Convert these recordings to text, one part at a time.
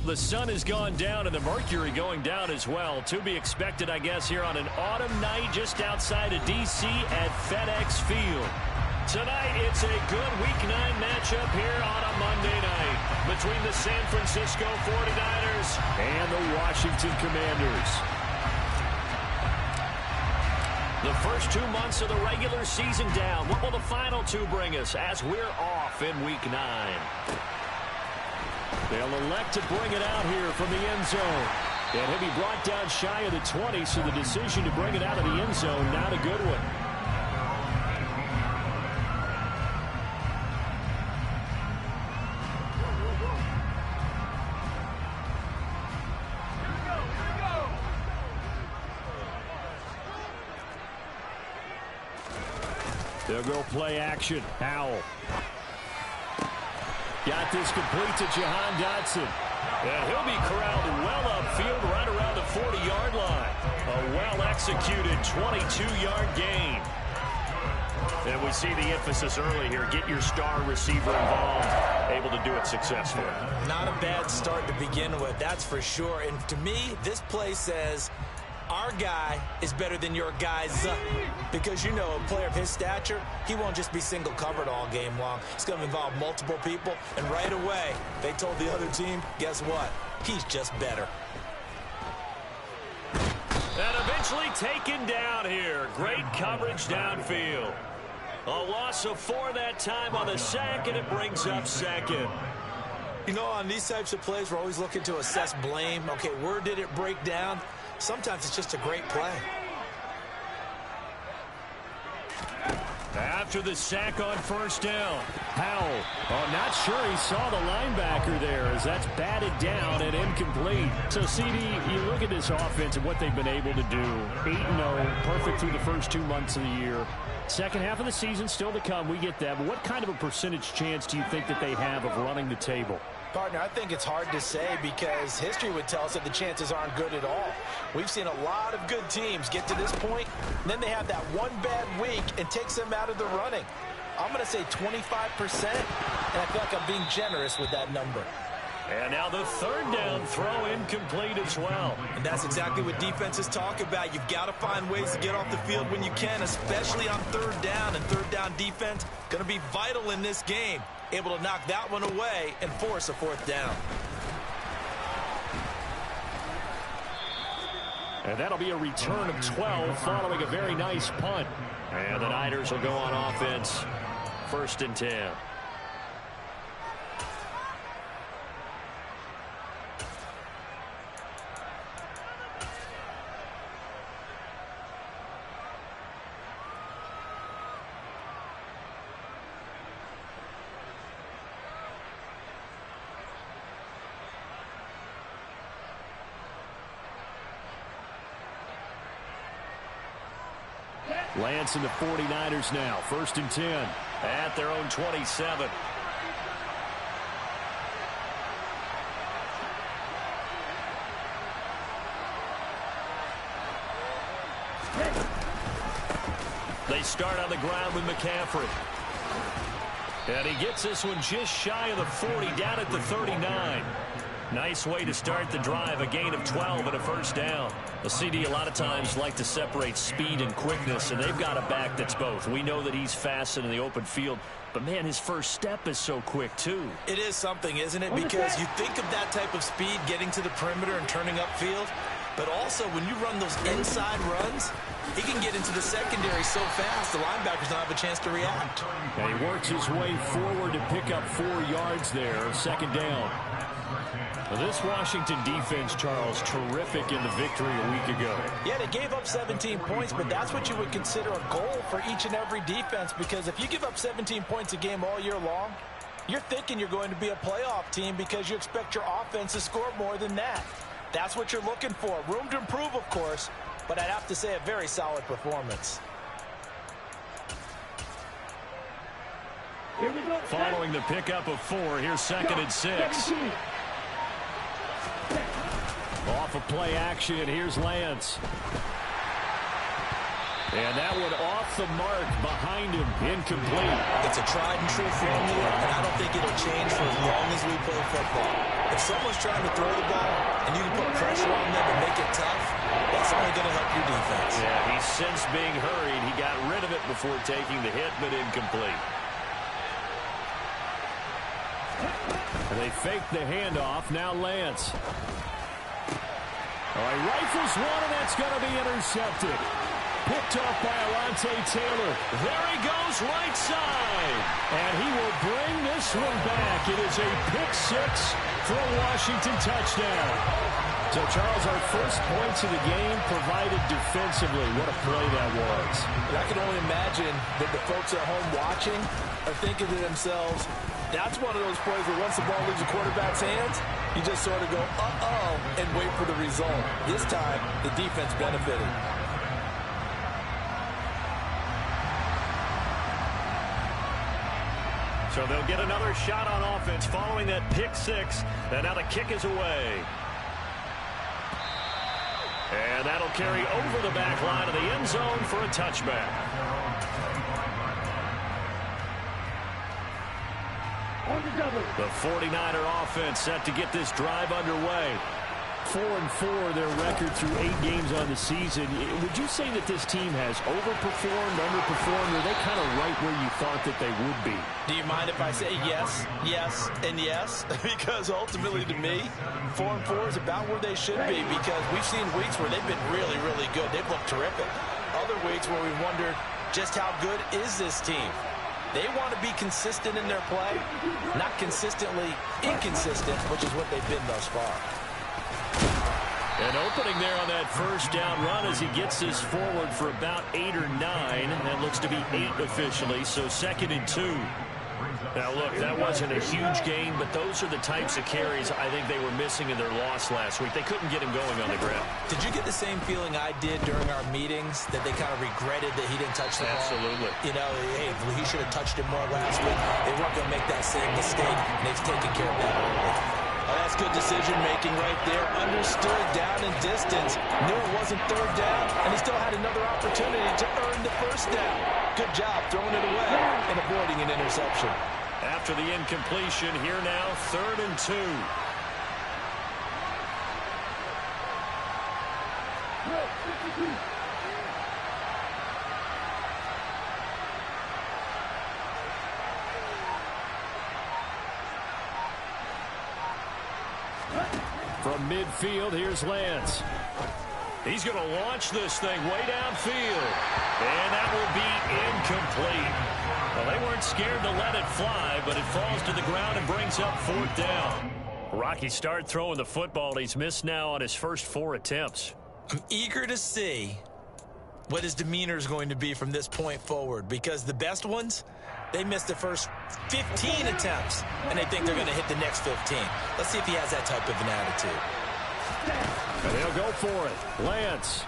The sun has gone down and the mercury going down as well. To be expected, I guess, here on an autumn night just outside of D.C. at FedEx Field. Tonight, it's a good Week 9 matchup here on a Monday night between the San Francisco 49ers and the Washington Commanders. The first 2 months of the regular season down. What will the final two bring us as we're off in Week 9? They'll elect to bring it out here from the end zone. And he'll be brought down shy of the 20, so the decision to bring it out of the end zone, not a good one. They'll go play action. Howell. Got this complete to Jahan Dotson. And he'll be corralled well upfield right around the 40-yard line. A well-executed 22-yard gain. And we see the emphasis early here. Get your star receiver involved. Able to do it successfully. Not a bad start to begin with, that's for sure. And to me, this play says our guy is better than your guy's. Because, you know, a player of his stature, he won't just be single covered all game long. It's going to involve multiple people. And right away, they told the other team, guess what? He's just better. And eventually taken down here. Great coverage downfield. A loss of 4 that time on the sack, and it brings up second. You know, on these types of plays, we're always looking to assess blame. Okay, where did it break down? Sometimes it's just a great play. After the sack on first down, Howell. Oh, not sure he saw the linebacker there as that's batted down and incomplete. So, CD, you look at this offense and what they've been able to do. 8-0, perfect through the first 2 months of the year. Second half of the season still to come. We get that. But what kind of a percentage chance do you think that they have of running the table? Partner, I think it's hard to say because history would tell us that the chances aren't good at all. We've seen a lot of good teams get to this point, and then they have that one bad week and takes them out of the running. I'm going to say 25%, and I feel like I'm being generous with that number. And now the third down throw incomplete as well. And that's exactly what defenses talk about. You've got to find ways to get off the field when you can, especially on third down. And third down defense going to be vital in this game. Able to knock that one away and force a fourth down. And that'll be a return of 12 following a very nice punt. And the Niners will go on offense. 1st and 10. Lance and the 49ers now. 1st and 10 at their own 27. They start on the ground with McCaffrey. And he gets this one just shy of the 40, down at the 39. Nice way to start the drive, a gain of 12 and a first down. The CD a lot of times like to separate speed and quickness, and they've got a back that's both. We know that he's fast in the open field, but, man, his first step is so quick, too. It is something, isn't it? Because you think of that type of speed getting to the perimeter and turning upfield, but also when you run those inside runs, he can get into the secondary so fast the linebackers don't have a chance to react. And he works his way forward to pick up 4 yards there, 2nd down. Well, this Washington defense, Charles, terrific in the victory a week ago. Yeah, they gave up 17 points, but that's what you would consider a goal for each and every defense, because if you give up 17 points a game all year long, you're thinking you're going to be a playoff team because you expect your offense to score more than that. That's what you're looking for. Room to improve, of course, but I'd have to say a very solid performance. Following the pickup of 4, here's 2nd and 6. Off of play action, here's Lance. And that one off the mark behind him, incomplete. It's a tried and true formula, and I don't think it'll change for as long as we play football. If someone's trying to throw the ball and you can put pressure on them and make it tough, that's only going to help your defense. Yeah, he sensed being hurried. He got rid of it before taking the hit, but incomplete. They fake the handoff. Now Lance. All right, rifles one, and that's going to be intercepted. Picked off by Alontae Taylor. There he goes, right side. And he will bring this one back. It is a pick six for a Washington touchdown. So, Charles, our first points of the game provided defensively. What a play that was. I can only imagine that the folks at home watching are thinking to themselves, that's one of those plays where once the ball leaves the quarterback's hands, you just sort of go, uh-oh, and wait for the result. This time, the defense benefited. So they'll get another shot on offense following that pick six. And now the kick is away. And that'll carry over the back line of the end zone for a touchback. The 49er offense set to get this drive underway. 4-4 their record through 8 games on the season. Would you say that this team has overperformed, underperformed, or are they kind of right where you thought that they would be? Do you mind if I say yes, yes, and yes? Because ultimately to me, 4-4 is about where they should be, because we've seen weeks where they've been really, really good. They've looked terrific. Other weeks where we wondered just how good is this team. They want to be consistent in their play, not consistently inconsistent, which is what they've been thus far. An opening there on that first down run as he gets this forward for about 8 or 9. That looks to be 8 officially, so 2nd and 2. Now, look, that wasn't a huge gain, but those are the types of carries I think they were missing in their loss last week. They couldn't get him going on the ground. Did you get the same feeling I did during our meetings, that they kind of regretted that he didn't touch the ball? Absolutely. You know, hey, he should have touched it more last week. They weren't going to make that same mistake, and they've taken care of that early. Oh, that's good decision-making right there. Understood down and distance. Knew it wasn't 3rd down, and he still had another opportunity to earn the 1st down. Good job throwing it away and avoiding an interception. After the incompletion, here now, 3rd and 2. From midfield, here's Lance. He's going to launch this thing way downfield. And that will be incomplete. Well, they weren't scared to let it fly, but it falls to the ground and brings up 4th down. Rocky start throwing the football. He's missed now on his first 4 attempts. I'm eager to see what his demeanor is going to be from this point forward, because the best ones, they missed the first 15 attempts, and they think they're going to hit the next 15. Let's see if he has that type of an attitude. And they'll go for it. Lance.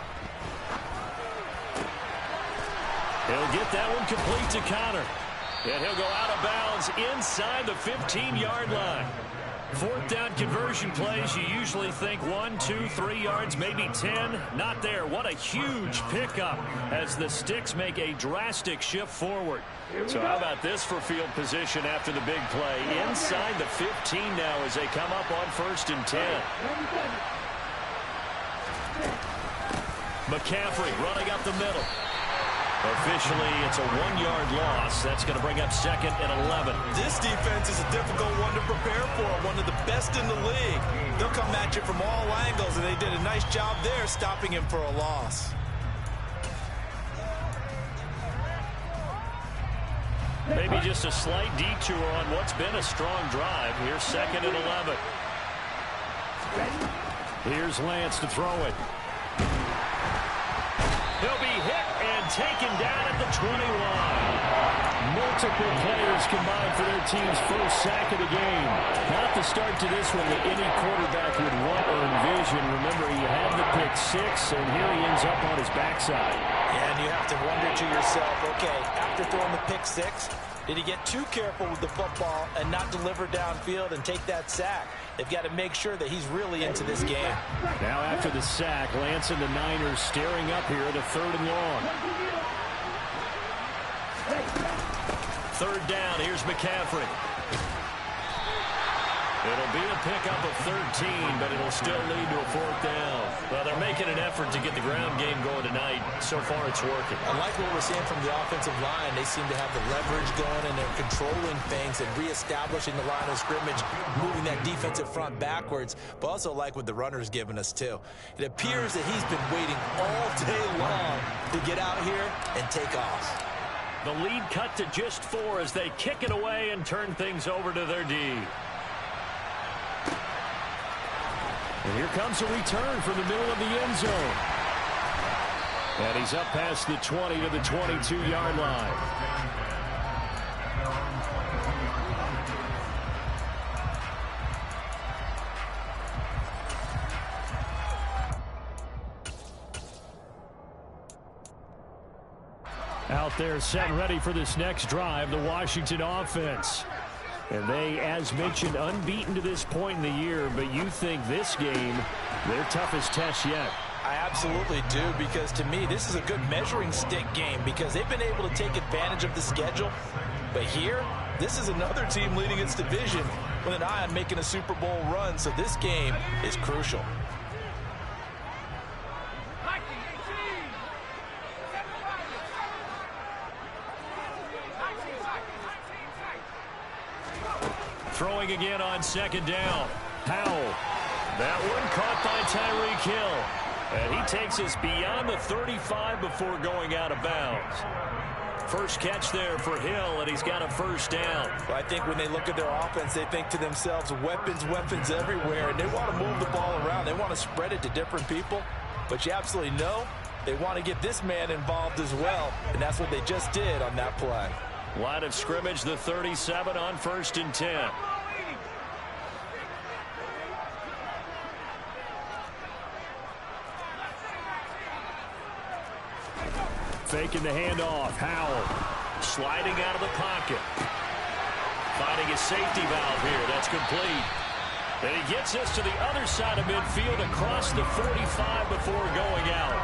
He'll get that one complete to Connor. And he'll go out of bounds inside the 15-yard line. 4th down conversion plays, you usually think 1, 2, 3 yards, maybe 10. Not there. What a huge pickup as the Sticks make a drastic shift forward. So how about this for field position after the big play? Inside the 15 now as they come up on 1st and 10. McCaffrey running up the middle. Officially, it's a 1-yard loss. That's going to bring up 2nd and 11. This defense is a difficult one to prepare for, one of the best in the league. They'll come at you from all angles, and they did a nice job there stopping him for a loss. Maybe just a slight detour on what's been a strong drive. Here's 2nd and 11. Here's Lance to throw it. He'll be hit and taken down at the 21. Multiple players combined for their team's first sack of the game. Not the start to this one that any quarterback would want or envision. Remember, he had the pick 6, and here he ends up on his backside. Yeah, and you have to wonder to yourself, okay, after throwing the pick 6, did he get too careful with the football and not deliver downfield and take that sack? They've got to make sure that he's really into this game. Now after the sack, Lance and the Niners staring up here at a 3rd and long. third down. Here's McCaffrey. It'll be a pickup of 13, but it'll still lead to a fourth down. Well, they're making an effort to get the ground game going tonight. So far, it's working. I like what we're seeing from the offensive line. They seem to have the leverage going, and they're controlling things and reestablishing the line of scrimmage, moving that defensive front backwards, but also like what the runner's giving us, too. It appears that he's been waiting all day long to get out here and take off. The lead cut to just 4 as they kick it away and turn things over to their D. And here comes a return from the middle of the end zone. And he's up past the 20 to the 22-yard line. Out there set and ready for this next drive, the Washington offense. And they, as mentioned, unbeaten to this point in the year, but you think this game, their toughest test yet. I absolutely do, because to me, this is a good measuring stick game because they've been able to take advantage of the schedule. But here, this is another team leading its division with an eye on making a Super Bowl run, so this game is crucial. Throwing again on second down. Powell. That one caught by Tyreek Hill. And he takes us beyond the 35 before going out of bounds. First catch there for Hill, and he's got a first down. Well, I think when they look at their offense, they think to themselves, weapons, weapons everywhere, and they want to move the ball around. They want to spread it to different people. But you absolutely know they want to get this man involved as well, and that's what they just did on that play. Line of scrimmage, the 37 on 1st and 10. Faking the handoff. Howell sliding out of the pocket. Finding a safety valve here. That's complete. And he gets us to the other side of midfield across the 45 before going out.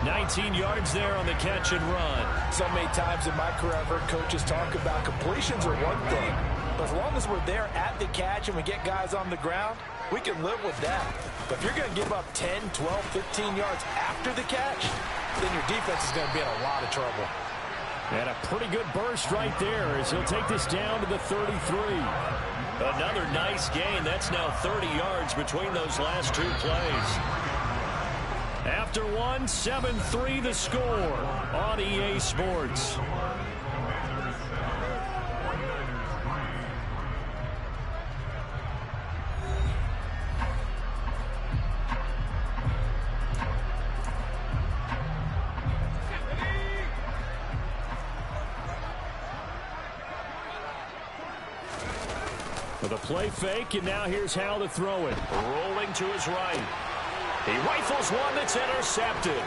19 yards there on the catch and run. So many times in my career I've heard coaches talk about completions are one thing, but as long as we're there at the catch and we get guys on the ground, we can live with that. But if you're going to give up 10, 12, 15 yards after the catch, then your defense is going to be in a lot of trouble. And a pretty good burst right there as he'll take this down to the 33. Another nice gain. That's now 30 yards between those last two plays. After one, 7-3 the score on EA Sports. With a play fake, and now here's how to throw it. Rolling to his right. He rifles one that's intercepted.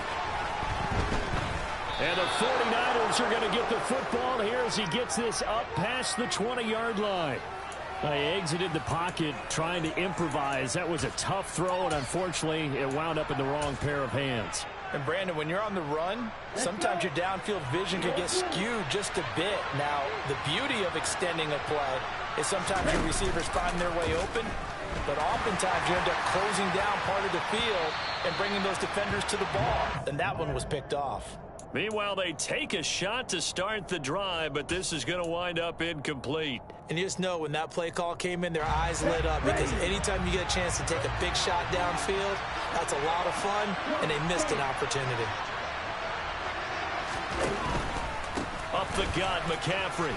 And the 49ers are going to get the football here as he gets this up past the 20-yard line. He exited the pocket trying to improvise. That was a tough throw, and unfortunately, it wound up in the wrong pair of hands. And, Brandon, when you're on the run, sometimes your downfield vision can get skewed just a bit. Now, the beauty of extending a play is sometimes your receivers find their way open, but oftentimes you end up closing down part of the field and bringing those defenders to the ball. And that one was picked off. Meanwhile, they take a shot to start the drive, but this is going to wind up incomplete. And you just know when that play call came in, their eyes lit up because anytime you get a chance to take a big shot downfield, that's a lot of fun, and they missed an opportunity. Up the gut, McCaffrey.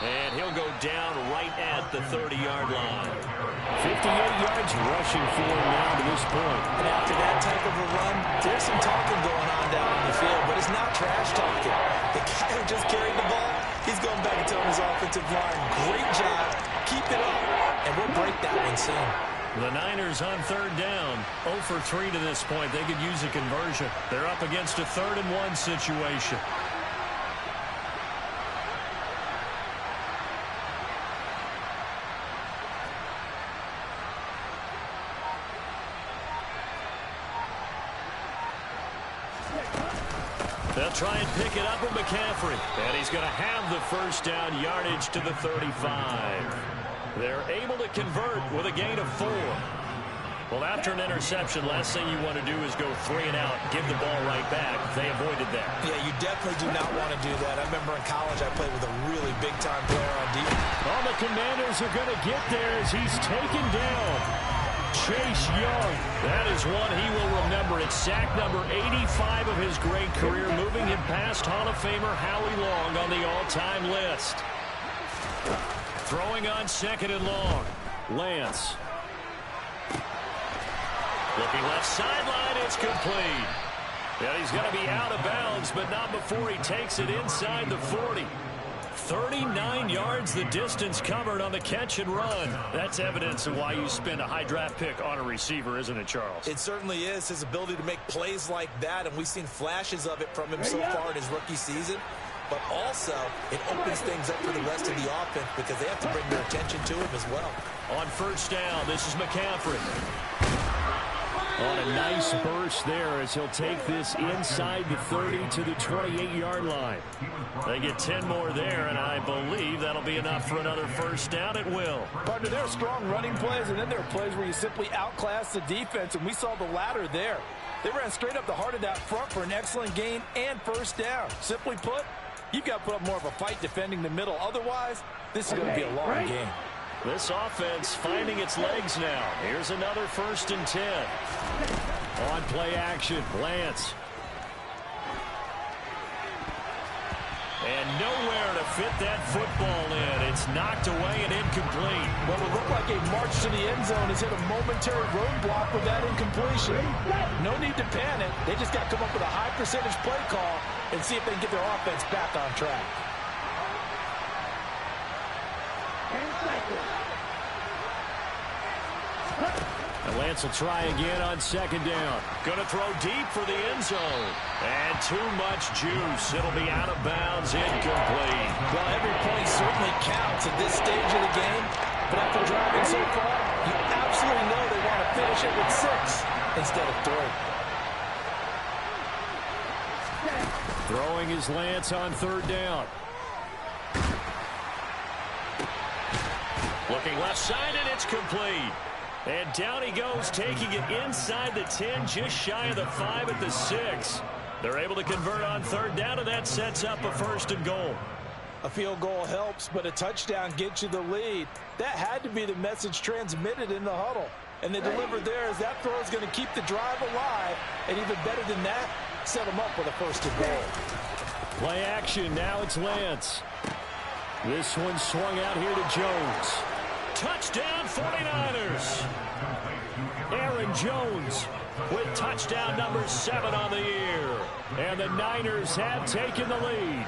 And he'll go down right at the 30-yard line. 58 yards rushing for him now to this point. And after that type of a run, there's some talking going on down on the field, but it's not trash talking. The guy who just carried the ball, he's going back and telling his offensive line, great job, keep it up, and we'll break that one soon. The Niners on third down, 0 for 3 to this point. They could use a conversion. They're up against a 3rd and 1 situation. They'll try and pick it up with McCaffrey. And he's going to have the first down yardage to the 35. They're able to convert with a gain of 4. Well, after an interception, last thing you want to do is go 3 and out, give the ball right back. They avoided that. Yeah, you definitely do not want to do that. I remember in college I played with a really big-time player on defense. All the Commanders are going to get there as he's taken down. Chase Young. That is one he will remember. It's sack number 85 of his great career, moving him past Hall of Famer Howie Long on the all-time list. Throwing on 2nd and long. Lance. Looking left sideline, it's complete. And he's going to be out of bounds, but not before he takes it inside the 40. 39 yards the distance covered on the catch and run. That's evidence of why you spend a high draft pick on a receiver, isn't it, Charles? It certainly is. His ability to make plays like that, and we've seen flashes of it from him so far in his rookie season. But also, it opens things up for the rest of the offense because they have to bring their attention to him as well. On first down, this is McCaffrey. On a nice burst there as he'll take this inside the 30 to the 28-yard line. They get 10 more there, and I believe that'll be enough for another first down. It will. Partner, there are strong running plays, and then there are plays where you simply outclass the defense, and we saw the latter there. They ran straight up the heart of that front for an excellent gain and first down. Simply put, you've got to put up more of a fight defending the middle. Otherwise, this is going to be a long game. This offense finding its legs now. Here's another 1st and 10. On play action, Lance. And nowhere to fit that football in. It's knocked away and incomplete. Well, it looked like a march to the end zone has hit a momentary roadblock with that incompletion. No need to panic. They just got to come up with a high percentage play call and see if they can get their offense back on track. And Lance will try again on 2nd down. Going to throw deep for the end zone. And too much juice. It'll be out of bounds, incomplete. Well, every point certainly counts at this stage of the game. But after driving so far, you absolutely know they want to finish it with 6 instead of 3. Throwing is Lance on 3rd down. Looking left side, and it's complete. And down he goes, taking it inside the 10, just shy of the 5 at the 6. They're able to convert on 3rd down, and that sets up a 1st and goal. A field goal helps, but a touchdown gets you the lead. That had to be the message transmitted in the huddle. And they delivered there as that throw is going to keep the drive alive. And even better than that, set them up with a 1st and goal. Play action, now it's Lance. This one swung out here to Jones. Touchdown 49ers. Aaron Jones with touchdown number 7 on the year. And the Niners have taken the lead.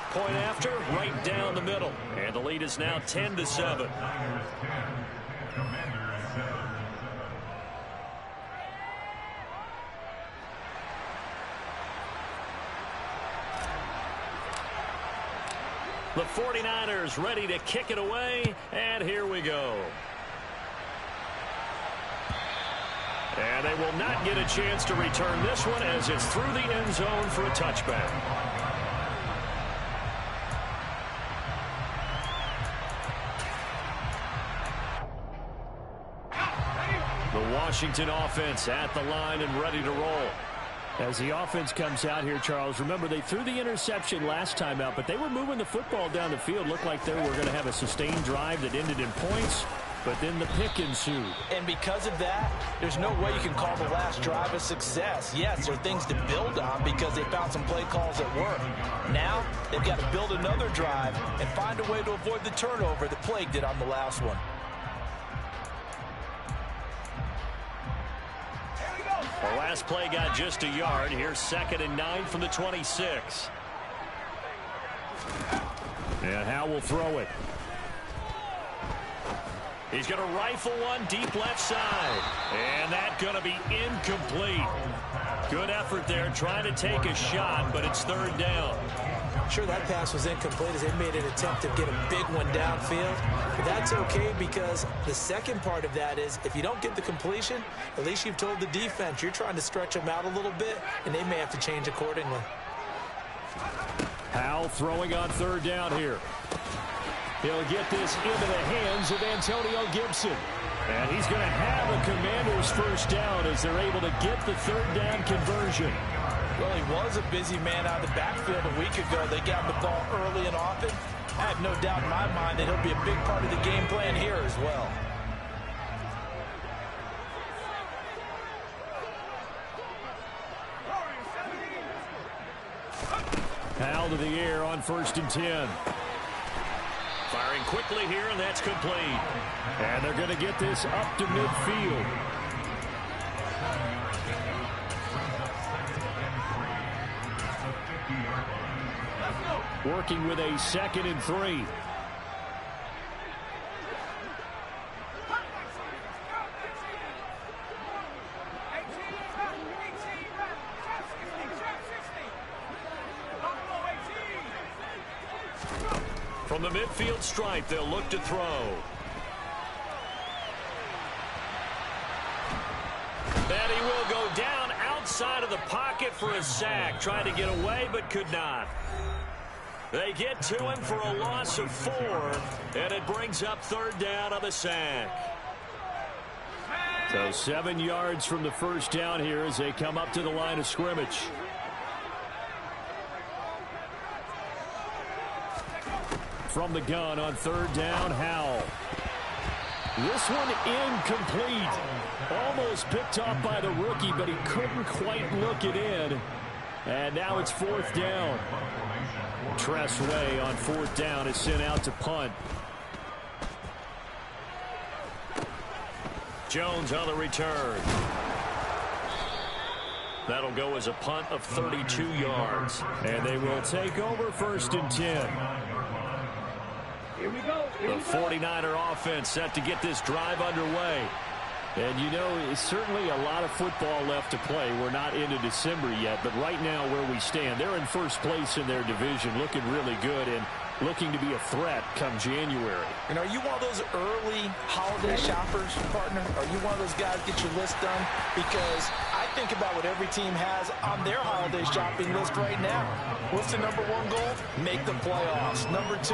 Point after, right down the middle. And the lead is now 10-7. The 49ers ready to kick it away, and here we go. And they will not get a chance to return this one as it's through the end zone for a touchback. The Washington offense at the line and ready to roll. As the offense comes out here, Charles, remember they threw the interception last time out, but they were moving the football down the field. Looked like they were going to have a sustained drive that ended in points, but then the pick ensued. And because of that, there's no way you can call the last drive a success. Yes, there are things to build on because they found some play calls that work. Now, they've got to build another drive and find a way to avoid the turnover that plagued it on the last one. The last play got just a yard. Here's 2nd and 9 from the 26. And Howe will throw it. He's going to rifle one deep left side. And that's going to be incomplete. Good effort there trying to take a shot, but it's 3rd down. Sure, that pass was incomplete as they made an attempt to get a big one downfield. But that's okay because the second part of that is if you don't get the completion, at least you've told the defense you're trying to stretch them out a little bit, and they may have to change accordingly. Howell throwing on third down here. He'll get this into the hands of Antonio Gibson. And he's going to have a Commanders first down as they're able to get the third down conversion. Well, he was a busy man out of the backfield a week ago. They got the ball early and often. I have no doubt in my mind that he'll be a big part of the game plan here as well. Howell to the air on 1st and 10. Firing quickly here, and that's complete. And they're going to get this up to midfield. Working with a 2nd and 3. From the midfield stripe, they'll look to throw. And he will go down outside of the pocket for a sack. Trying to get away, but could not. They get to him for a loss of 4, and it brings up third down on the sack. So 7 yards from the first down here as they come up to the line of scrimmage. From the gun on third down, Howell. This one incomplete. Almost picked off by the rookie, but he couldn't quite look it in. And now it's 4th down. Tress Way on 4th down is sent out to punt. Jones on the return. That'll go as a punt of 32 yards. And they will take over 1st and 10. The 49er offense set to get this drive underway. And, you know, it's certainly a lot of football left to play. We're not into December yet, but right now where we stand, they're in first place in their division, looking really good and looking to be a threat come January. And are you one of those early holiday shoppers, partner? Are you one of those guys get your list done? Because I think about what every team has on their holiday shopping list right now. What's the number 1 goal? Make the playoffs. Number 2,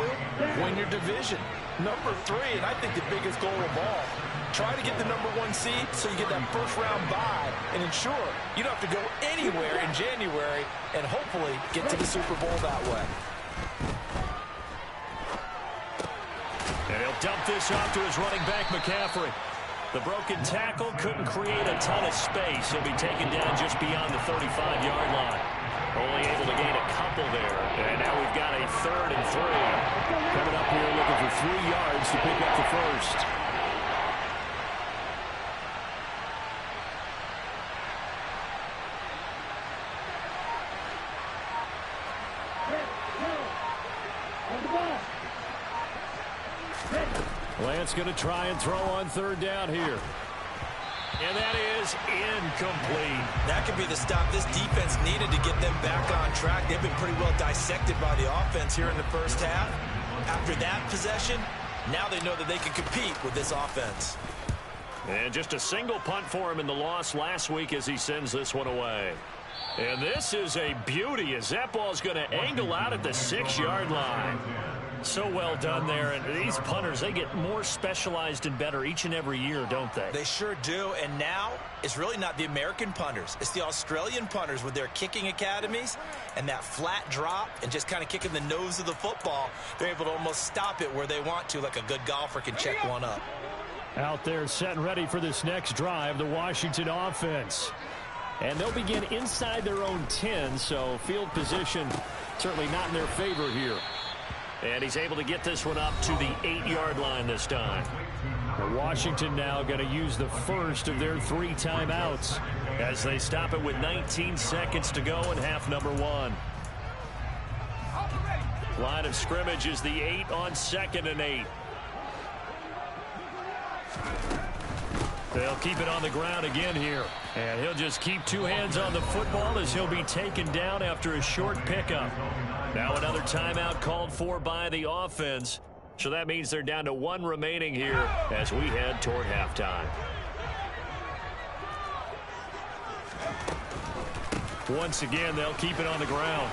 win your division. Number 3, and I think the biggest goal of all, try to get the number 1 seed so you get that first round bye and ensure you don't have to go anywhere in January and hopefully get to the Super Bowl that way. And he'll dump this off to his running back, McCaffrey. The broken tackle couldn't create a ton of space. He'll be taken down just beyond the 35-yard line. Only able to gain a couple there. And now we've got a 3rd and 3. Coming up here looking for 3 yards to pick up the first. Lance going to try and throw on 3rd down here. And that is incomplete. That could be the stop this defense needed to get them back on track. They've been pretty well dissected by the offense here in the first half. After that possession, now they know that they can compete with this offense. And just a single punt for him in the loss last week as he sends this one away. And this is a beauty as that ball's going to angle out at the 6-yard line. So well done there. And these punters, they get more specialized and better each and every year, don't they? They sure do. And now it's really not the American punters. It's the Australian punters with their kicking academies and that flat drop and just kind of kicking the nose of the football. They're able to almost stop it where they want to, like a good golfer can check one up. Out there set and ready for this next drive, the Washington offense. And they'll begin inside their own 10, so field position certainly not in their favor here. And he's able to get this one up to the 8-yard line this time. Washington now going to use the first of their 3 timeouts as they stop it with 19 seconds to go in half number 1. Line of scrimmage is the 8 on 2nd and 8. They'll keep it on the ground again here. And he'll just keep 2 hands on the football as he'll be taken down after a short pickup. Now another timeout called for by the offense. So that means they're down to 1 remaining here as we head toward halftime. Once again, they'll keep it on the ground.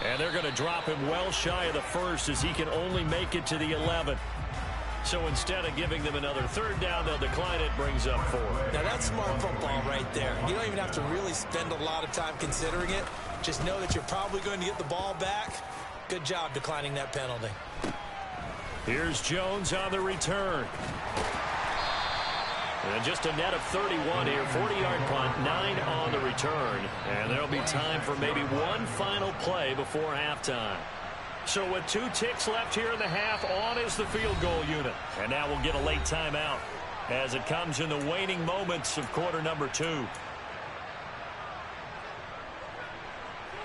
And they're going to drop him well shy of the first as he can only make it to the 11. So instead of giving them another third down, they'll decline it, brings up 4. Now that's smart football right there. You don't even have to really spend a lot of time considering it. Just know that you're probably going to get the ball back. Good job declining that penalty. Here's Jones on the return. And just a net of 31 here, 40-yard punt, 9 on the return. And there'll be time for maybe one final play before halftime. So with 2 ticks left here in the half, on is the field goal unit. And now we'll get a late timeout as it comes in the waning moments of quarter number 2.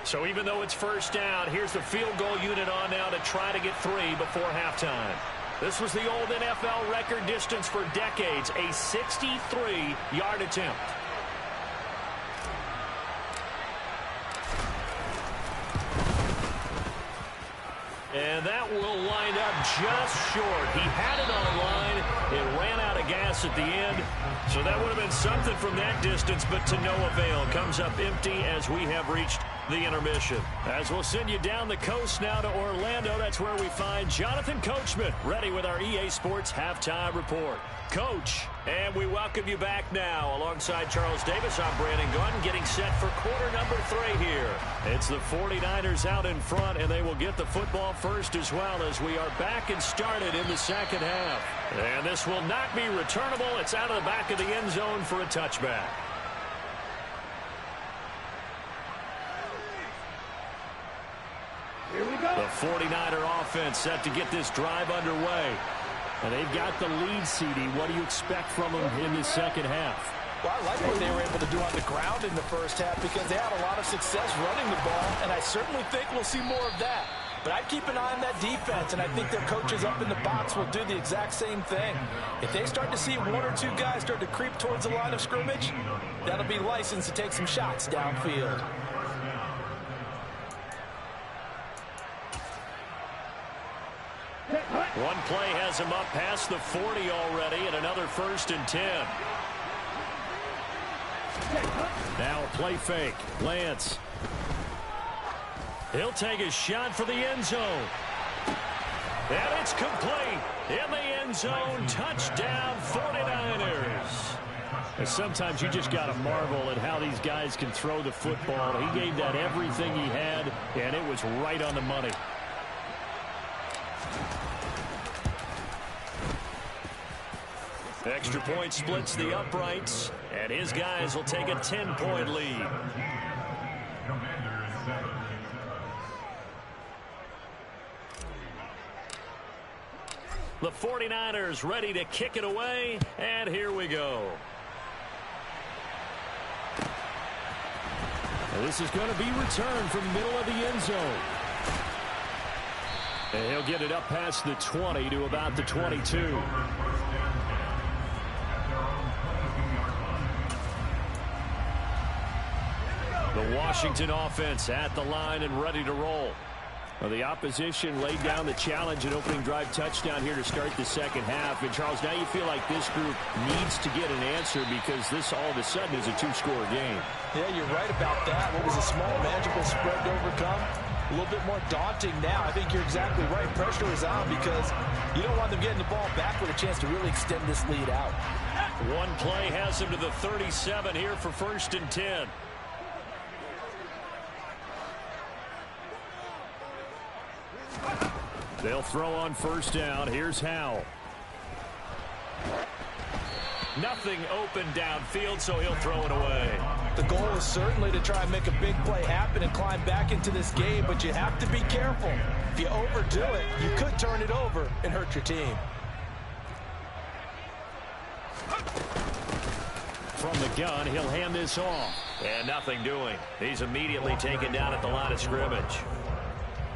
So even though it's first down, here's the field goal unit on now to try to get 3 before halftime. This was the old NFL record distance for decades, a 63-yard attempt. And that will line up just short. He had it on the line. It ran out of gas at the end. So that would have been something from that distance, but to no avail. Comes up empty as we have reached the intermission. As we'll send you down the coast now to Orlando, that's where we find Jonathan Coachman, ready with our EA Sports Halftime Report. Coach, and we welcome you back now. Alongside Charles Davis, I'm Brandon Gunn, getting set for quarter number 3 here. It's the 49ers out in front, and they will get the football first as well as we are back and started in the second half. And this will not be returnable. It's out of the back of the end zone for a touchback. Here we go. The 49er offense set to get this drive underway. And they've got the lead, CD. What do you expect from them in the second half? Well, I like what they were able to do on the ground in the first half because they had a lot of success running the ball, and I certainly think we'll see more of that. But I'd keep an eye on that defense, and I think their coaches up in the box will do the exact same thing. If they start to see 1 or 2 guys start to creep towards the line of scrimmage, that'll be licensed to take some shots downfield. One play has him up past the 40 already, and another 1st and 10. Now a play fake. Lance. He'll take a shot for the end zone. And it's complete. In the end zone, touchdown 49ers. And sometimes you just got to marvel at how these guys can throw the football. He gave that everything he had, and it was right on the money. Extra point splits the uprights, and his guys will take a 10-point lead. The 49ers ready to kick it away, and here we go. And this is going to be returned from the middle of the end zone. And he'll get it up past the 20 to about the 22. The Washington offense at the line and ready to roll. Well, the opposition laid down the challenge and opening drive touchdown here to start the second half. And, Charles, now you feel like this group needs to get an answer because this all of a sudden is a 2-score game. Yeah, you're right about that. What was a small, manageable spread to overcome? A little bit more daunting now. I think you're exactly right. Pressure is on because you don't want them getting the ball back with a chance to really extend this lead out. One play has him to the 37 here for 1st and 10. They'll throw on 1st down. Here's Howell. Nothing open downfield, so he'll throw it away. The goal is certainly to try and make a big play happen and climb back into this game, but you have to be careful. If you overdo it, you could turn it over and hurt your team. From the gun, he'll hand this off. And nothing doing. He's immediately taken down at the line of scrimmage.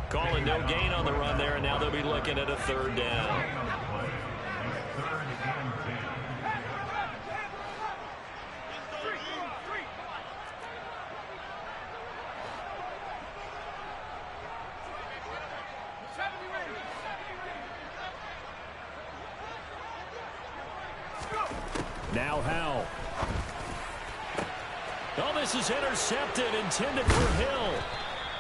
Calling no gain on the run there, and now they'll be looking at a 3rd down. Now Howell. Oh, this is intercepted, intended for Hill.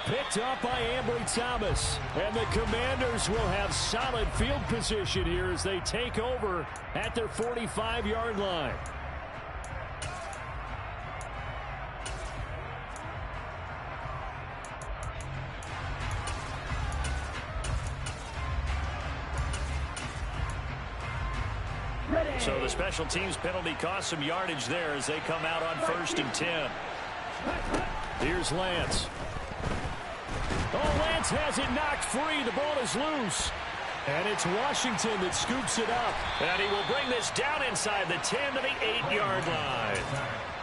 Picked up by Ambry Thomas. And the Commanders will have solid field position here as they take over at their 45-yard line. So the special teams penalty cost some yardage there as they come out on 1st and 10. Here's Lance. Oh, Lance has it knocked free. The ball is loose. And it's Washington that scoops it up. And he will bring this down inside the 10 to the 8-yard line.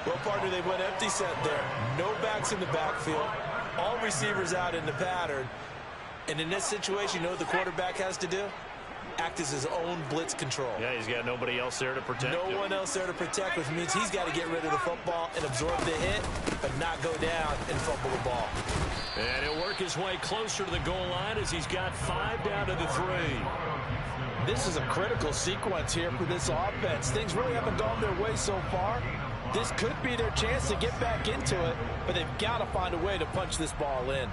Well, partner, they went empty set there. No backs in the backfield. All receivers out in the pattern. And in this situation, you know what the quarterback has to do? Act as his own blitz control. Yeah, he's got nobody else there to protect him. No one else there to protect, which means he's got to get rid of the football and absorb the hit, but not go down and fumble the ball. And he'll work his way closer to the goal line as he's got 5 down to the 3. This is a critical sequence here for this offense. Things really haven't gone their way so far. This could be their chance to get back into it, but they've got to find a way to punch this ball in.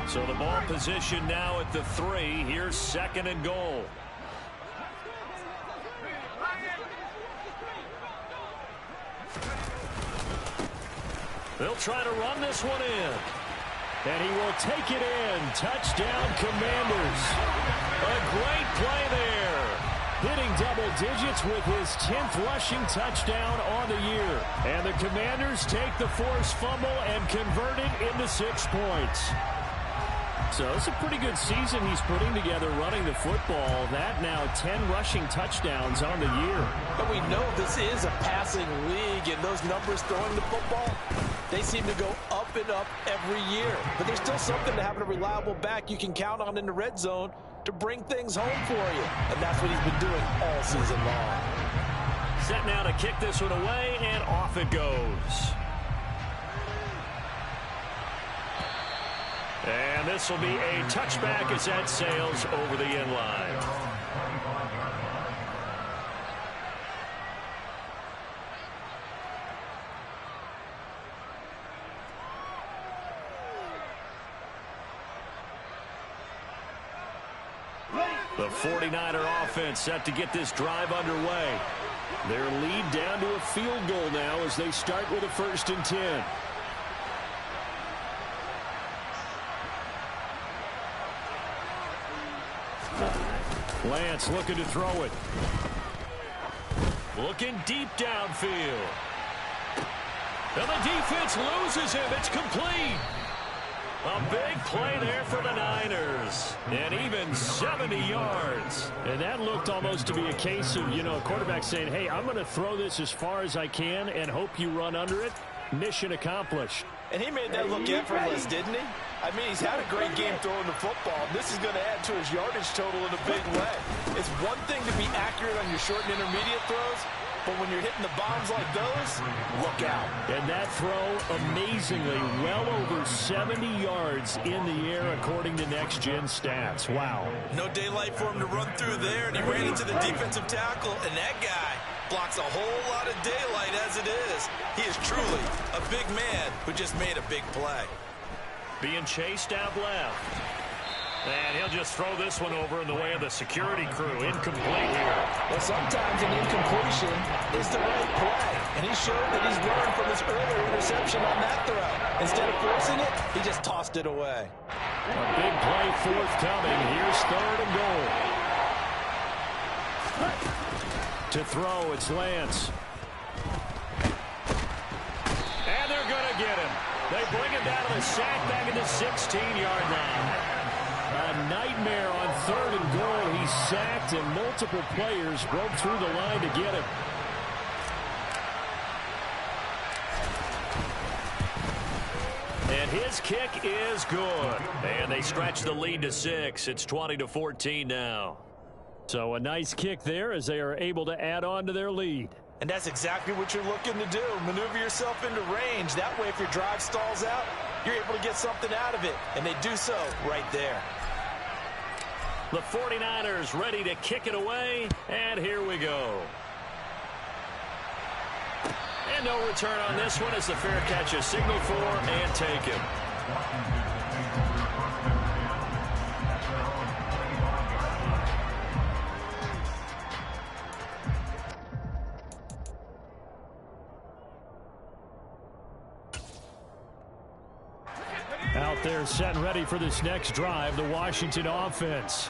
So the ball position now at the 3. Here's 2nd and goal. They'll try to run this one in. And he will take it in. Touchdown, Commanders. A great play there. Hitting double digits with his 10th rushing touchdown on the year. And the Commanders take the forced fumble and convert it into 6 points. So it's a pretty good season he's putting together running the football. That now 10 rushing touchdowns on the year. But we know this is a passing league, and those numbers throwing the football, they seem to go up and up every year. But there's still something to having a reliable back you can count on in the red zone to bring things home for you. And that's what he's been doing all season long. Set now to kick this one away, and off it goes. And this will be a touchback as that sails over the end line. The 49er offense set to get this drive underway. Their lead down to a field goal now as they start with a 1st and 10. Lance looking to throw it. Looking deep downfield. And the defense loses him. It's complete. A big play there for the Niners. And even 70 yards. And that looked almost to be a case of, a quarterback saying, hey, I'm going to throw this as far as I can and hope you run under it. Mission accomplished. And he made that look effortless, didn't he? I mean, he's had a great game throwing the football. This is going to add to his yardage total in a big way. It's one thing to be accurate on your short and intermediate throws, but when you're hitting the bombs like those, look out. And that throw, amazingly, well over 70 yards in the air, according to Next Gen Stats. Wow. No daylight for him to run through there, and he ran into the defensive tackle, and that guy blocks a whole lot of daylight as it is. He is truly a big man who just made a big play. Being chased out left. And he'll just throw this one over in the way of the security crew. Incomplete here. Well, sometimes an incompletion is the right play. And he showed that he's learned from his earlier interception on that throw. Instead of forcing it, he just tossed it away. A big play forthcoming. Here's 3rd and goal. To throw, it's Lance. And they're going to get him. They bring him down to the sack back at the 16-yard line. A nightmare on 3rd and goal. He's sacked, and multiple players broke through the line to get him. And his kick is good. And they stretch the lead to 6. It's 20-14 now. So a nice kick there as they are able to add on to their lead. And that's exactly what you're looking to do. Maneuver yourself into range. That way, if your drive stalls out, you're able to get something out of it. And they do so right there. The 49ers ready to kick it away, and here we go. And no return on this one as the fair catch is signaled for and taken. Out there set and ready for this next drive, the Washington offense.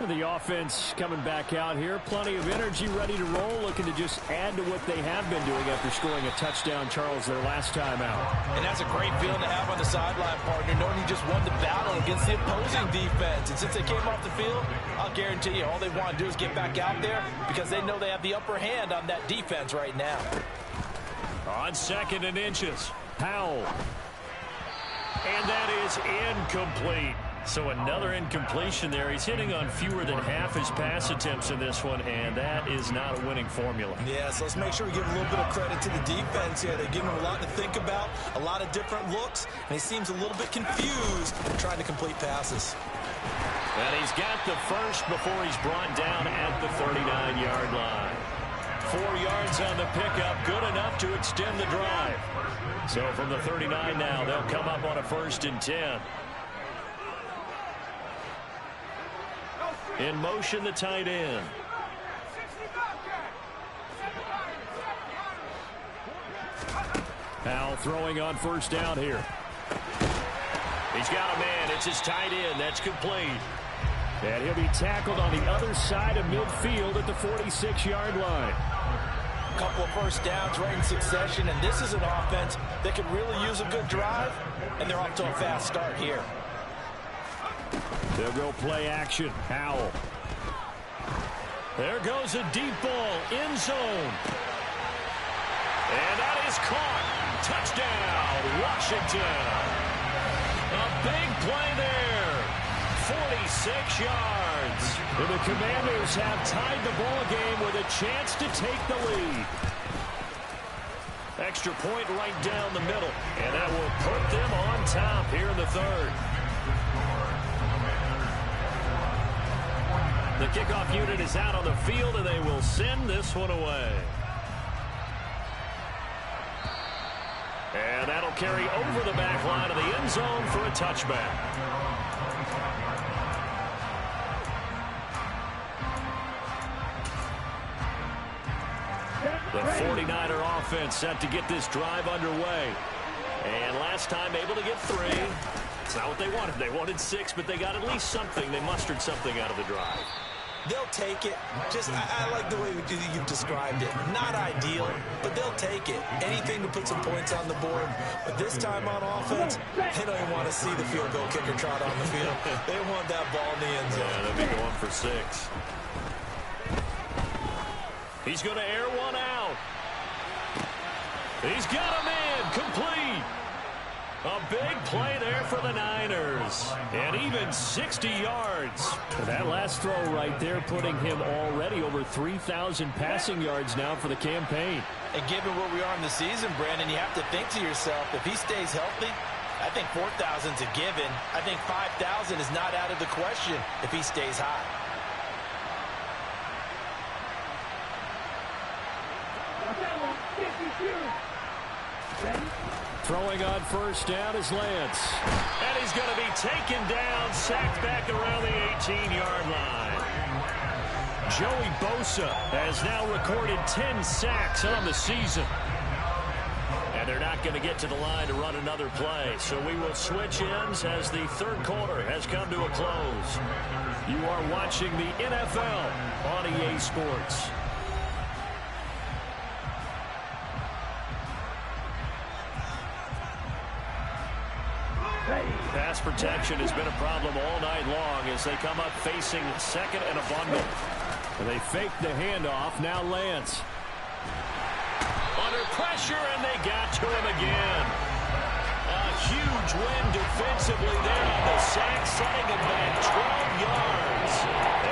The offense coming back out here. Plenty of energy, ready to roll, looking to just add to what they have been doing after scoring a touchdown, Charles, their last time out. And that's a great feeling to have on the sideline, partner, knowing you just won the battle against the opposing defense. And since they came off the field, I'll guarantee you all they want to do is get back out there because they know they have the upper hand on that defense right now. On 2nd and inches, Powell. And that is incomplete. So another incompletion there. He's hitting on fewer than half his pass attempts in this one, and that is not a winning formula. Yeah, so let's make sure we give a little bit of credit to the defense here. They're giving him a lot to think about, a lot of different looks, and he seems a little bit confused trying to complete passes. And he's got the first before he's brought down at the 39-yard line. 4 yards on the pickup, good enough to extend the drive. So from the 39 now, they'll come up on a 1st and 10. In motion, the tight end. Powell throwing on 1st down here. He's got a man. It's his tight end. That's complete. And he'll be tackled on the other side of midfield at the 46-yard line. A couple of first downs right in succession, and this is an offense that could really use a good drive, and they're off to a fast start here. They'll go play action. Powell. There goes a deep ball. End zone. And that is caught. Touchdown, Washington. A big play there. 46 yards. And the Commanders have tied the ball game with a chance to take the lead. Extra point right down the middle. And that will put them on top here in the 3rd. The kickoff unit is out on the field, and they will send this one away. And that'll carry over the back line of the end zone for a touchback. The 49er offense set to get this drive underway. And last time able to get 3. It's not what they wanted. They wanted 6, but they got at least something. They mustered something out of the drive. They'll take it. I like the way you've described it. Not ideal, but they'll take it. Anything to put some points on the board. But this time on offense, they don't even want to see the field goal kicker trot on the field. They want that ball in the end zone. Yeah, they'll be going for 6. He's going to air one out. He's got a man. Complete. A big play there for the Niners. And even 60 yards. And that last throw right there putting him already over 3,000 passing yards now for the campaign. And given where we are in the season, Brandon, you have to think to yourself, if he stays healthy, I think 4,000 is a given. I think 5,000 is not out of the question if he stays high. Throwing on 1st down is Lance. And he's going to be taken down, sacked back around the 18-yard line. Joey Bosa has now recorded 10 sacks on the season. And they're not going to get to the line to run another play. So we will switch ends as the 3rd quarter has come to a close. You are watching the NFL on EA Sports. Pass protection has been a problem all night long as they come up facing 2nd and a bundle. And they fake the handoff. Now Lance. Under pressure, and they got to him again. A huge win defensively there on the sack, setting him back 12 yards.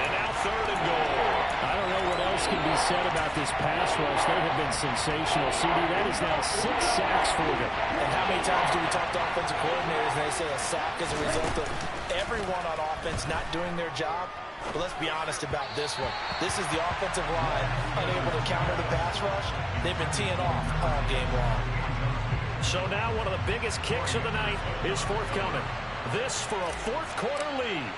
And now 3rd and goal. I don't know what else can be said about this pass rush. They have been sensational. CD, that is now 6 sacks for them. And how many times do we talk to offensive coordinators and they say a sack is a result of everyone on offense not doing their job? But let's be honest about this one. This is the offensive line unable to counter the pass rush. They've been teeing off all game long. So now one of the biggest kicks of the night is forthcoming. This for a fourth-quarter lead.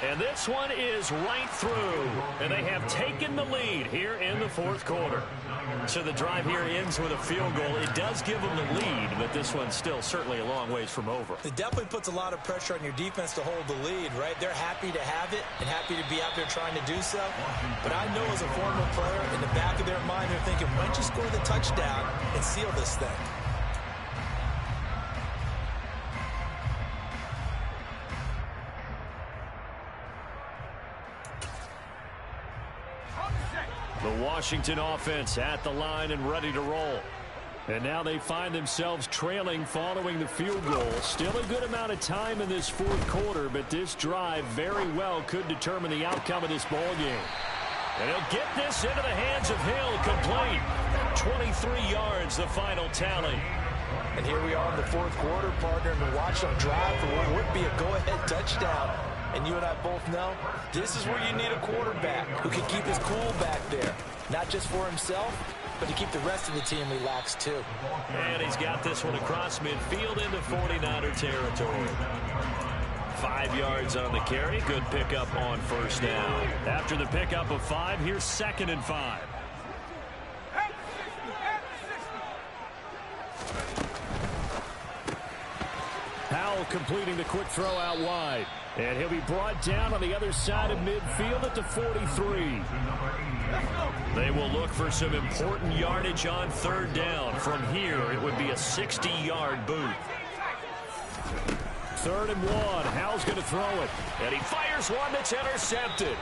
And this one is right through. And they have taken the lead here in the fourth quarter. So the drive here ends with a field goal. It does give them the lead, but this one's still certainly a long ways from over. It definitely puts a lot of pressure on your defense to hold the lead, right? They're happy to have it and happy to be out there trying to do so. But I know as a former player, in the back of their mind, they're thinking, why don't you score the touchdown and seal this thing? The Washington offense at the line and ready to roll. And now they find themselves trailing following the field goal. Still a good amount of time in this fourth quarter, but this drive very well could determine the outcome of this ball game. And he'll get this into the hands of Hill, complete. 23 yards, the final tally. And here we are in the fourth quarter, partner, and watch them drive for what would be a go-ahead touchdown. And you and I both know this is where you need a quarterback who can keep his cool back there. Not just for himself, but to keep the rest of the team relaxed too. And he's got this one across midfield into 49er territory. 5 yards on the carry. Good pickup on first down. After the pickup of 5, here's 2nd and 5. Howell completing the quick throw out wide. And he'll be brought down on the other side of midfield at the 43. They will look for some important yardage on third down. From here, it would be a 60-yard boot. 3rd and 1. Howell's going to throw it. And he fires one that's intercepted.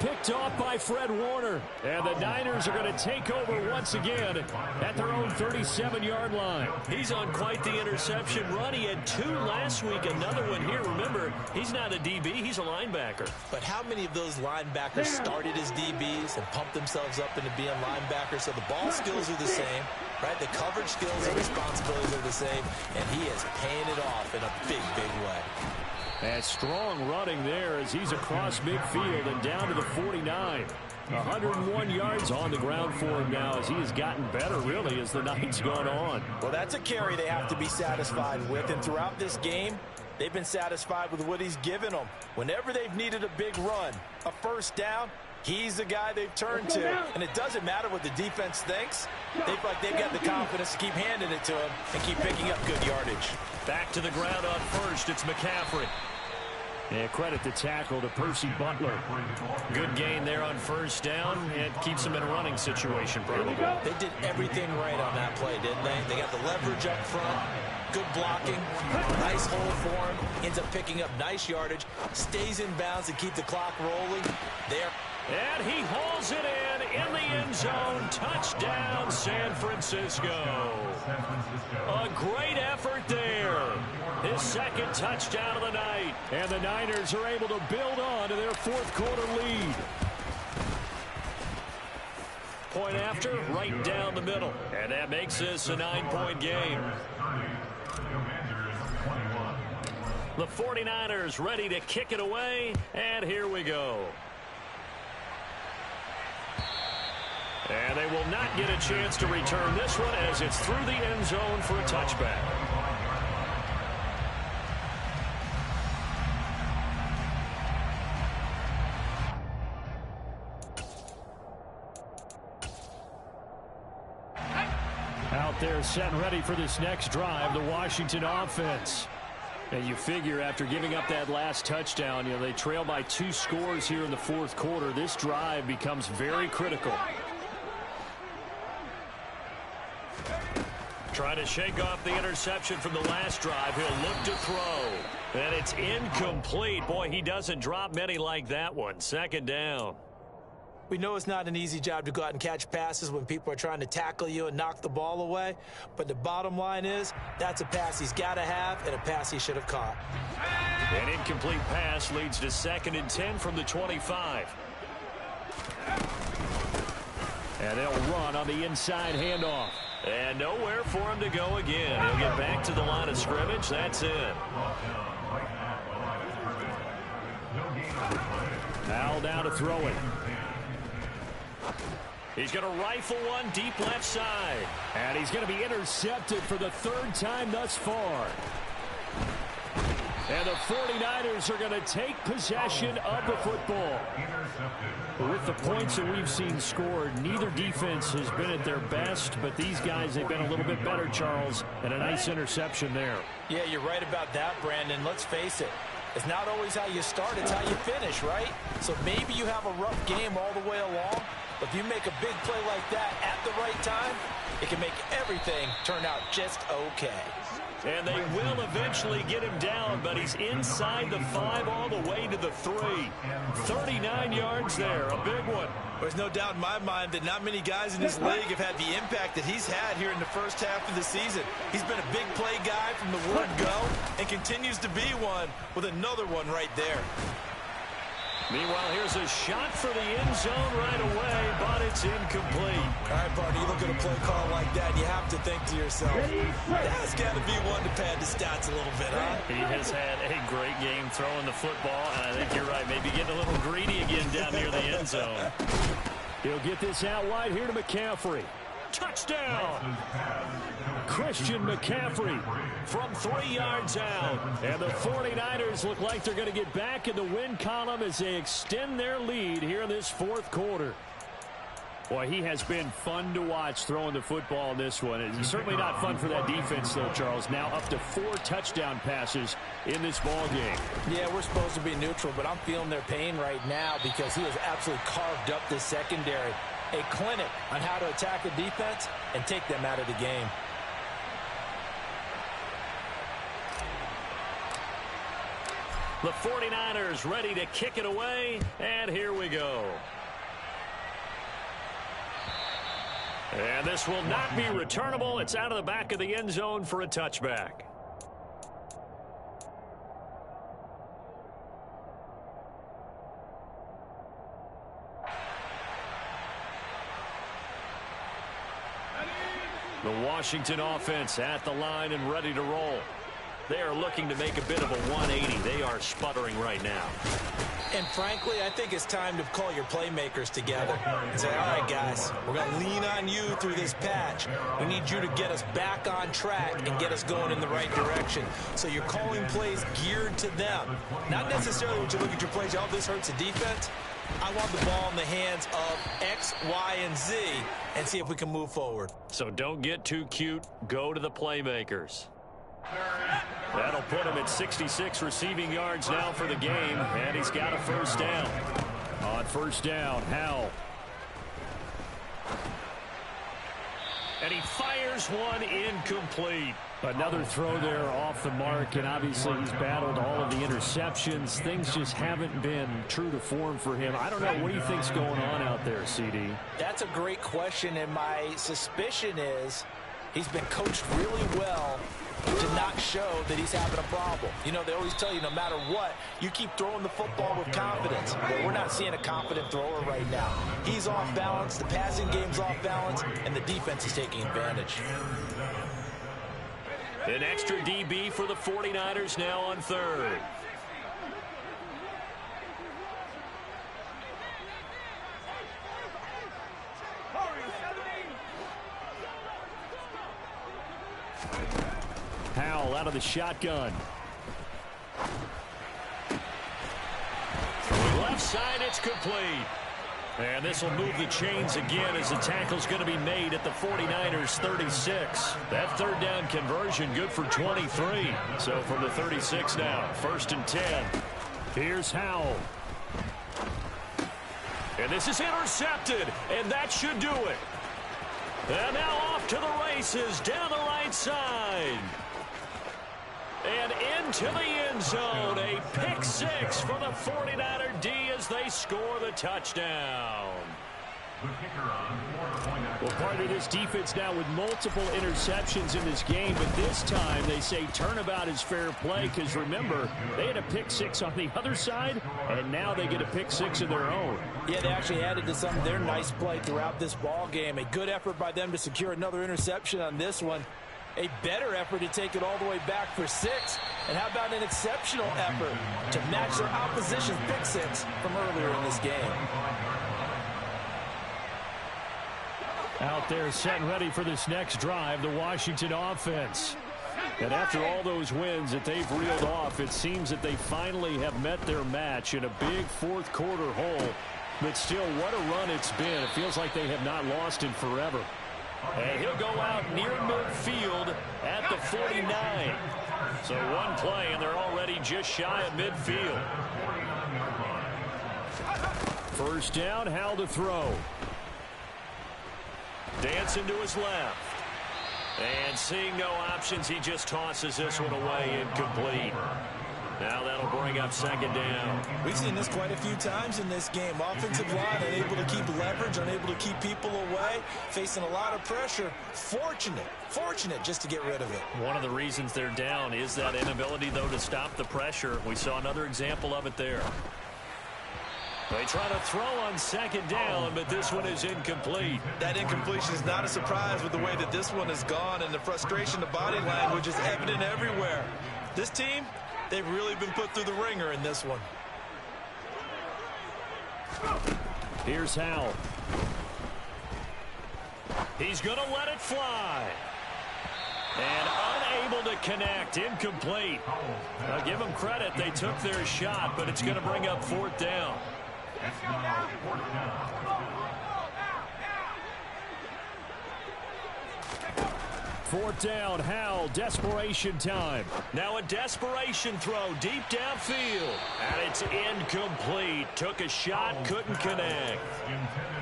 Picked off by Fred Warner. And the Niners are going to take over once again at their own 37-yard line. He's on quite the interception run. He had 2 last week. Another one here. Remember, he's not a DB. He's a linebacker. But how many of those linebackers started as DBs and pumped themselves up into being linebackers? So the ball skills are the same, right? The coverage skills and responsibilities are the same. And he is paying it off in a big, big way. And strong running there as he's across midfield and down to the 49. 101 yards on the ground for him now as he has gotten better, really, as the night's gone on. Well, that's a carry they have to be satisfied with. And throughout this game, they've been satisfied with what he's given them. Whenever they've needed a big run, a first down, he's the guy they've turned to. And it doesn't matter what the defense thinks. They feel like they've got the confidence to keep handing it to him and keep picking up good yardage. Back to the ground on first. It's McCaffrey. And credit the tackle to Percy Butler. Good gain there on first down. And keeps him in a running situation, probably. They did everything right on that play, didn't they? They got the leverage up front. Good blocking. Nice hole for him. Ends up picking up nice yardage. Stays in bounds to keep the clock rolling. There. And he hauls it in the end zone. Touchdown, San Francisco. A great effort there. His 2nd touchdown of the night. And the Niners are able to build on to their fourth quarter lead. Point after, right down the middle. And that makes this a 9-point game. The 49ers ready to kick it away. And here we go. And they will not get a chance to return this one as it's through the end zone for a touchback. Out there set and ready for this next drive, the Washington offense. And you figure after giving up that last touchdown, they trail by 2 scores here in the fourth quarter. This drive becomes very critical. Trying to shake off the interception from the last drive. He'll look to throw. And it's incomplete. Boy, he doesn't drop many like that one. 2nd down. We know it's not an easy job to go out and catch passes when people are trying to tackle you and knock the ball away. But the bottom line is, that's a pass he's got to have and a pass he should have caught. An incomplete pass leads to 2nd and 10 from the 25. And they'll run on the inside handoff. And nowhere for him to go again. He'll get back to the line of scrimmage. That's it. Now down to throw it. He's going to rifle one deep left side. And he's going to be intercepted for the third time thus far. And the 49ers are going to take possession of the football. With the points that we've seen scored, neither defense has been at their best, but these guys have been a little bit better, Charles, and a nice interception there. Yeah, you're right about that, Brandon. Let's face it. It's not always how you start, it's how you finish, right? So maybe you have a rough game all the way along, but if you make a big play like that at the right time, it can make everything turn out just okay. And they will eventually get him down, but he's inside the 5 all the way to the 3. 39 yards there, a big one. There's no doubt in my mind that not many guys in this league have had the impact that he's had here in the first half of the season. He's been a big play guy from the word go and continues to be one with another one right there. Meanwhile, here's a shot for the end zone right away, but it's incomplete. All right, Barney, you look at a play call like that, and you have to think to yourself, that's got to be one to pad the stats a little bit, huh? He has had a great game throwing the football, and I think you're right. Maybe getting a little greedy again down near the end zone. He'll get this out wide here to McCaffrey. Touchdown! Christian McCaffrey from 3 yards out. And the 49ers look like they're going to get back in the win column as they extend their lead here in this fourth quarter. Boy, he has been fun to watch throwing the football in this one. It's certainly not fun for that defense, though, Charles. Now up to 4 touchdown passes in this ball game. Yeah, we're supposed to be neutral, but I'm feeling their pain right now because he has absolutely carved up this secondary. A clinic on how to attack the defense and take them out of the game. The 49ers ready to kick it away, and here we go. And this will not be returnable. It's out of the back of the end zone for a touchback. The Washington offense at the line and ready to roll. They are looking to make a bit of a 180. They are sputtering right now. And frankly, I think it's time to call your playmakers together and say, all right, guys, we're going to lean on you through this patch. We need you to get us back on track and get us going in the right direction. So you're calling plays geared to them. Not necessarily when you look at your plays, oh, this hurts the defense. I want the ball in the hands of X, Y, and Z and see if we can move forward. So don't get too cute. Go to the playmakers. That'll put him at 66 receiving yards now for the game, and he's got a first down. On first down, Howell. And he fires one incomplete. Another throw there off the mark, and obviously he's battled all of the interceptions. Things just haven't been true to form for him. I don't know. What do you think's going on out there, CD? That's a great question, and my suspicion is he's been coached really well to not show that he's having a problem. You know, they always tell you no matter what, you keep throwing the football with confidence. Well, we're not seeing a confident thrower right now. He's off balance, the passing game's off balance, and the defense is taking advantage. An extra DB for the 49ers now on third. Howell out of the shotgun. Left side, it's complete. And this will move the chains again as the tackle's going to be made at the 49ers 36. That third down conversion good for 23. So from the 36 now, 1st and 10. Here's Howell. And this is intercepted, and that should do it. And now off to the races down the right side. And into the end zone, a pick six for the 49er D as they score the touchdown. Well, part of this defense now with multiple interceptions in this game, but this time they say turnabout is fair play because, remember, they had a pick six on the other side, and now they get a pick six of their own. Yeah, they actually added to some of their nice play throughout this ball game. A good effort by them to secure another interception on this one. A better effort to take it all the way back for 6. And how about an exceptional effort to match their opposition's pick six from earlier in this game? Out there set and ready for this next drive, the Washington offense. And after all those wins that they've reeled off, it seems that they finally have met their match in a big fourth quarter hole. But still, what a run it's been. It feels like they have not lost in forever. And he'll go out near midfield at the 49. So one play, and they're already just shy of midfield. First down, Howell to throw. Dancing to his left. And seeing no options, he just tosses this one away, incomplete. Now that'll bring up second down. We've seen this quite a few times in this game. Offensive line unable to keep leverage, unable to keep people away, facing a lot of pressure. Fortunate just to get rid of it. One of the reasons they're down is that inability, though, to stop the pressure. We saw another example of it there. They try to throw on second down, but this one is incomplete. That incompletion is not a surprise with the way that this one has gone, and the frustration, the body language is evident everywhere. This team, they've really been put through the ringer in this one. Here's Howell. He's going to let it fly. And unable to connect. Incomplete. I'll give them credit. They took their shot, but it's going to bring up fourth down. Fourth down, Howell, desperation time. Now a desperation throw deep downfield. And it's incomplete. Took a shot, couldn't connect.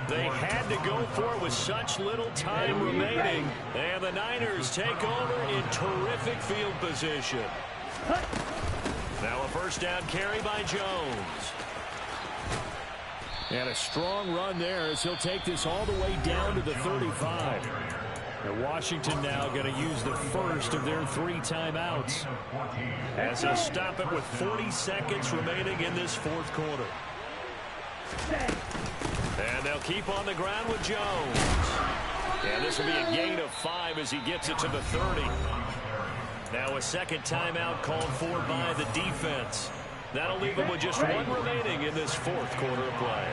They had to go for it with such little time remaining. And the Niners take over in terrific field position. Now a first down carry by Jones. And a strong run there as he'll take this all the way down to the 35. And Washington now going to use the first of their 3 timeouts as they'll stop it with 40 seconds remaining in this fourth quarter. And they'll keep on the ground with Jones. And this will be a gain of 5 as he gets it to the 30. Now a second timeout called for by the defense. That'll leave him with just 1 remaining in this fourth quarter of play.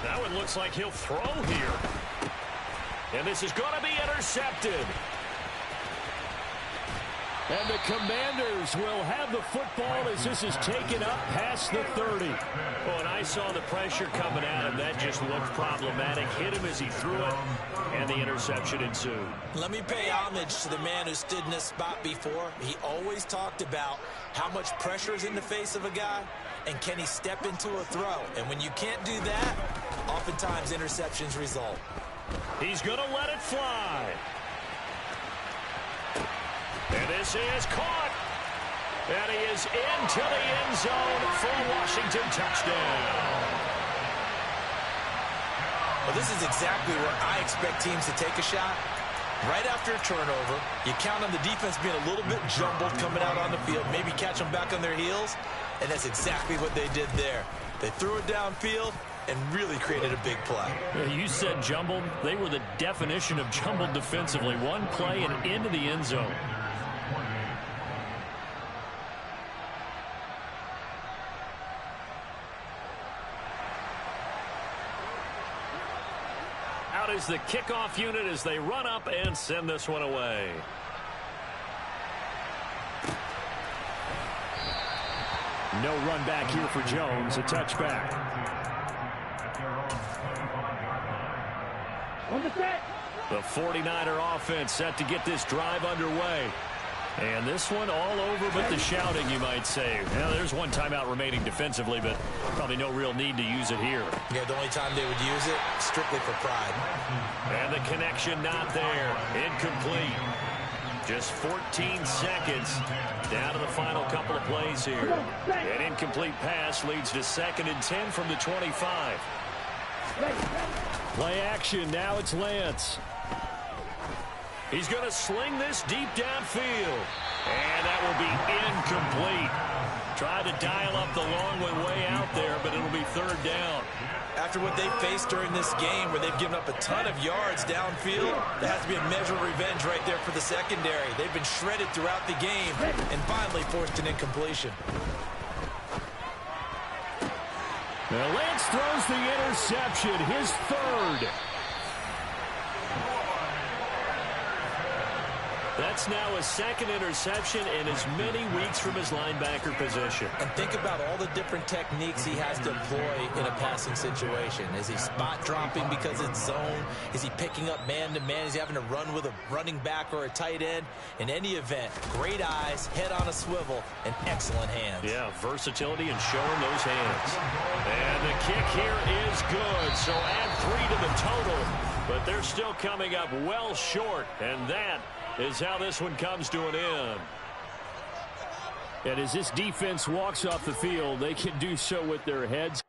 That one looks like he'll throw here. And this is going to be intercepted. And the Commanders will have the football as this is taken up past the 30. Oh, and I saw the pressure coming at him. That just looked problematic. Hit him as he threw it, and the interception ensued. Let me pay homage to the man who stood in this spot before. He always talked about how much pressure is in the face of a guy, and can he step into a throw. And when you can't do that, oftentimes interceptions result. He's going to let it fly. And this is caught. And he is into the end zone for a Washington touchdown. Well, this is exactly where I expect teams to take a shot. Right after a turnover, you count on the defense being a little bit jumbled coming out on the field, maybe catch them back on their heels, and that's exactly what they did there. They threw it downfield and really created a big play. You said jumbled. They were the definition of jumbled defensively. One play and into the end zone. Out is the kickoff unit as they run up and send this one away. No run back here for Jones. A touchback. The 49er offense set to get this drive underway. And this one all over but the shouting, you might say. Well, there's 1 timeout remaining defensively, but probably no real need to use it here. Yeah, the only time they would use it, strictly for pride. And the connection not there. Incomplete. Just 14 seconds down to the final couple of plays here. An incomplete pass leads to 2nd and 10 from the 25. Play action. Now it's Lance. He's going to sling this deep downfield. And that will be incomplete. Tried to dial up the long one way out there, but it'll be 3rd down. After what they faced during this game where they've given up a ton of yards downfield, there has to be a measure of revenge right there for the secondary. They've been shredded throughout the game and finally forced an incompletion. Now Lance throws the interception, his 3rd. That's now a 2nd interception in as many weeks from his linebacker position. And think about all the different techniques he has to employ in a passing situation. Is he spot dropping because it's zone? Is he picking up man-to-man? Is he having to run with a running back or a tight end? In any event, great eyes, head on a swivel, and excellent hands. Yeah, versatility and showing those hands. And the kick here is good, so add 3 to the total. But they're still coming up well short, and that is how this one comes to an end. And as this defense walks off the field, they can do so with their heads